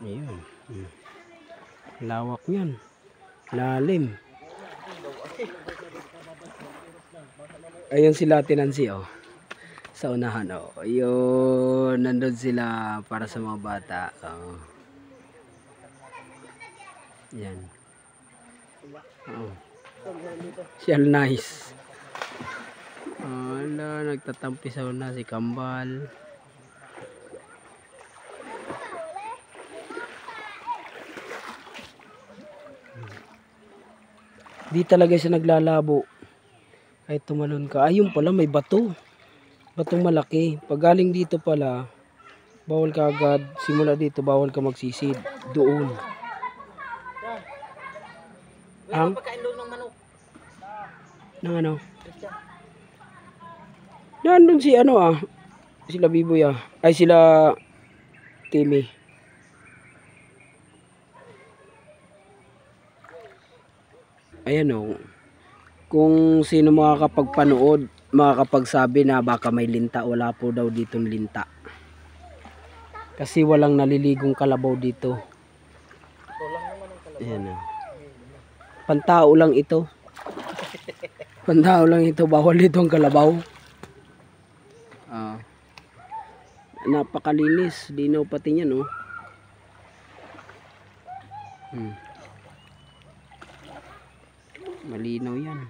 Ayun. Lawak niyan. Lalim. Ayun sila tinansi oh. Sa unahan oh. Ayun, nandun sila para sa mga bata. Oh. Yan. Oh. Shell nice. Ala, nagtatampisaw na si Kambal. Di talaga siya naglalabo. Ay tumalon ka. Ayun pala may bato. Batong malaki. Pag galing dito pala, bawal ka agad. Simula dito, bawal ka magsisid. Doon. Ang? Nang ano? Nandun si ano ah. Sila Biboy ah. Ay sila Timmy. Ayan o. Kung sino makakapagpanood, makakapagsabi na baka may linta. Wala po daw ditong linta. Kasi walang naliligong kalabaw dito. Ayan o. Pantao lang ito. Pantao lang ito. Bawal dito ang kalabaw. Napakalinis. Linaw pati niyan o. Malinaw yan.